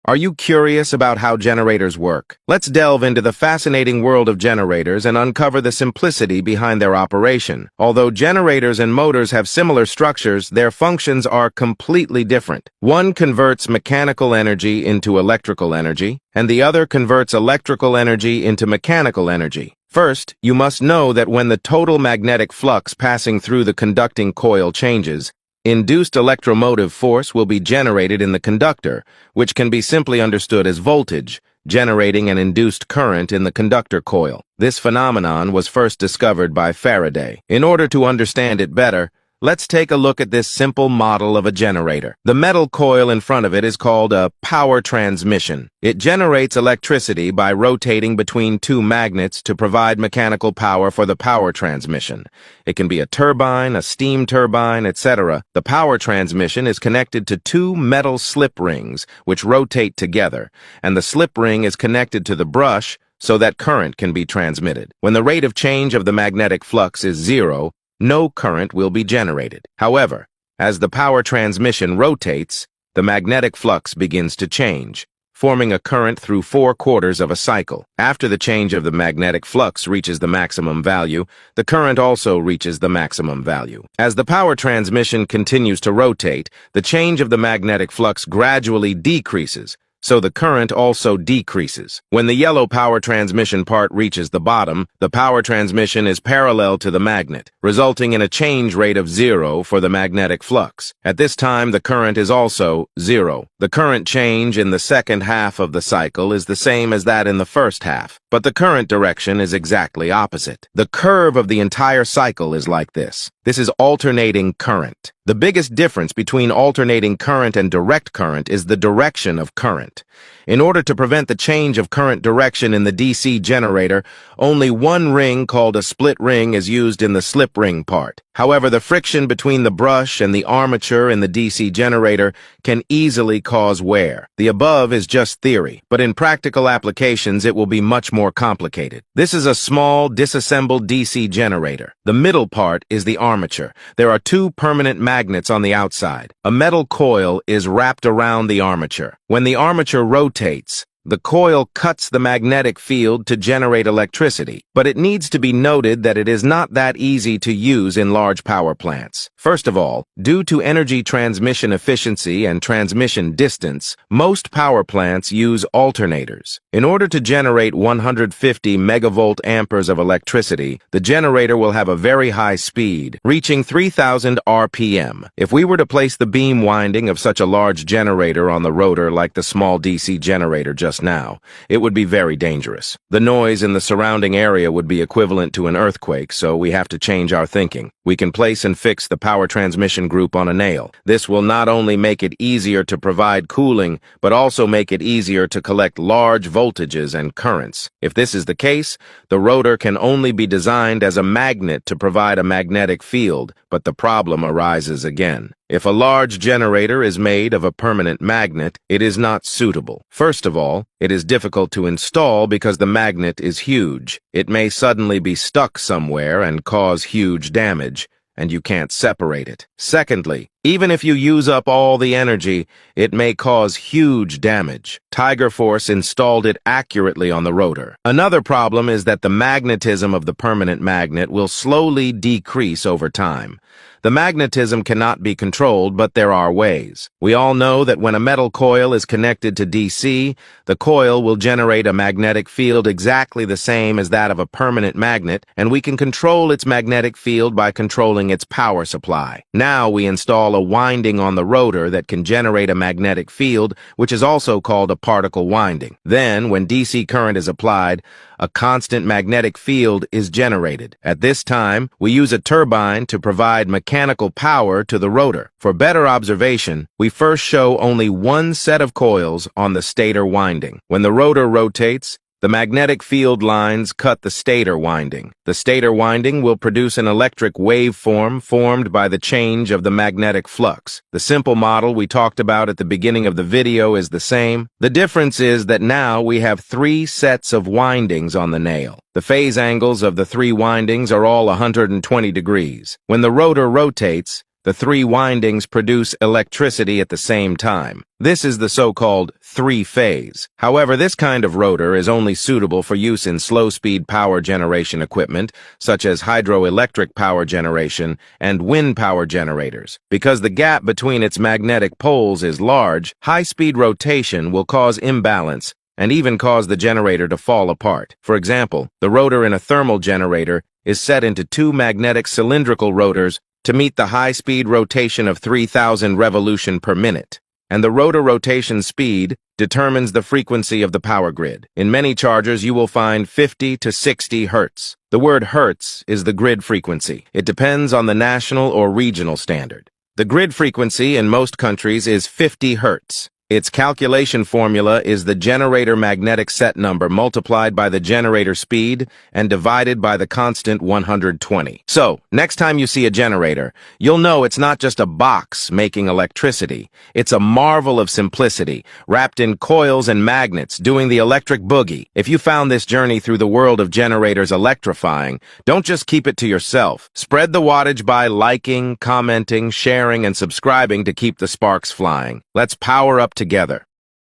Are you curious about how generators work? Let's delve into the fascinating world of generators and uncover the simplicity behind their operation. Although generators and motors have similar structures, their functions are completely different. One converts mechanical energy into electrical energy, and the other converts electrical energy into mechanical energy. First, you must know that when the total magnetic flux passing through the conducting coil changes, induced electromotive force will be generated in the conductor, which can be simply understood as voltage, generating an induced current in the conductor coil. This phenomenon was first discovered by Faraday. In order to understand it better, let's take a look at this simple model of a generator. The metal coil in front of it is called a power transmission. It generates electricity by rotating between two magnets to provide mechanical power for the power transmission. It can be a turbine, a steam turbine, etc. The power transmission is connected to two metal slip rings, which rotate together, and the slip ring is connected to the brush so that current can be transmitted. When the rate of change of the magnetic flux is zero, no current will be generated. However, as the power transmission rotates, the magnetic flux begins to change, forming a current through 4/4 of a cycle. After the change of the magnetic flux reaches the maximum value, the current also reaches the maximum value. As the power transmission continues to rotate, the change of the magnetic flux gradually decreases, so the current also decreases. When the yellow power transmission part reaches the bottom, the power transmission is parallel to the magnet, resulting in a change rate of 0 for the magnetic flux. At this time, the current is also 0. The current change in the second half of the cycle is the same as that in the first half, but the current direction is exactly opposite. The curve of the entire cycle is like this. This is alternating current. The biggest difference between alternating current and direct current is the direction of current. In order to prevent the change of current direction in the DC generator, only one ring called a split ring is used in the slip ring part. However, the friction between the brush and the armature in the DC generator can easily cause wear. The above is just theory, but in practical applications it will be much more complicated. This is a small, disassembled DC generator. The middle part is the armature. There are two permanent magnets on the outside. A metal coil is wrapped around the armature. When the armature rotates, the coil cuts the magnetic field to generate electricity, but it needs to be noted that it is not that easy to use in large power plants. First of all, due to energy transmission efficiency and transmission distance, most power plants use alternators. In order to generate 150 megavolt amperes of electricity, the generator will have a very high speed, reaching 3,000 RPM. If we were to place the beam winding of such a large generator on the rotor like the small DC generator just now, it would be very dangerous. The noise in the surrounding area would be equivalent to an earthquake, so we have to change our thinking. We can place and fix the power transmission group on a nail. This will not only make it easier to provide cooling, but also make it easier to collect large voltages and currents. If this is the case, the rotor can only be designed as a magnet to provide a magnetic field, but the problem arises again. If a large generator is made of a permanent magnet, it is not suitable. First of all, it is difficult to install because the magnet is huge. It may suddenly be stuck somewhere and cause huge damage, and you can't separate it. Secondly, even if you use up all the energy, it may cause huge damage. Tiger Force installed it accurately on the rotor. Another problem is that the magnetism of the permanent magnet will slowly decrease over time. The magnetism cannot be controlled, but there are ways. We all know that when a metal coil is connected to DC, the coil will generate a magnetic field exactly the same as that of a permanent magnet, and we can control its magnetic field by controlling its power supply. Now we install a winding on the rotor that can generate a magnetic field, which is also called a particle winding. Then, when DC current is applied, a constant magnetic field is generated. At this time, we use a turbine to provide mechanical power to the rotor. For better observation, we first show only one set of coils on the stator winding. When the rotor rotates, the magnetic field lines cut the stator winding. The stator winding will produce an electric waveform formed by the change of the magnetic flux. The simple model we talked about at the beginning of the video is the same. The difference is that now we have 3 sets of windings on the nail. The phase angles of the 3 windings are all 120 degrees. When the rotor rotates, The three windings produce electricity at the same time. This is the so-called three-phase. However, this kind of rotor is only suitable for use in slow-speed power generation equipment, such as hydroelectric power generation and wind power generators. Because the gap between its magnetic poles is large, high-speed rotation will cause imbalance and even cause the generator to fall apart. For example, the rotor in a thermal generator is set into two magnetic cylindrical rotors to meet the high-speed rotation of 3,000 revolution per minute. And the rotor rotation speed determines the frequency of the power grid. In many chargers, you will find 50 to 60 hertz. The word hertz is the grid frequency. It depends on the national or regional standard. The grid frequency in most countries is 50 hertz. Its calculation formula is the generator magnetic set number multiplied by the generator speed and divided by the constant 120. So, next time you see a generator, you'll know it's not just a box making electricity. It's a marvel of simplicity, wrapped in coils and magnets, doing the electric boogie. If you found this journey through the world of generators electrifying, don't just keep it to yourself. Spread the wattage by liking, commenting, sharing, and subscribing to keep the sparks flying. Let's power up together.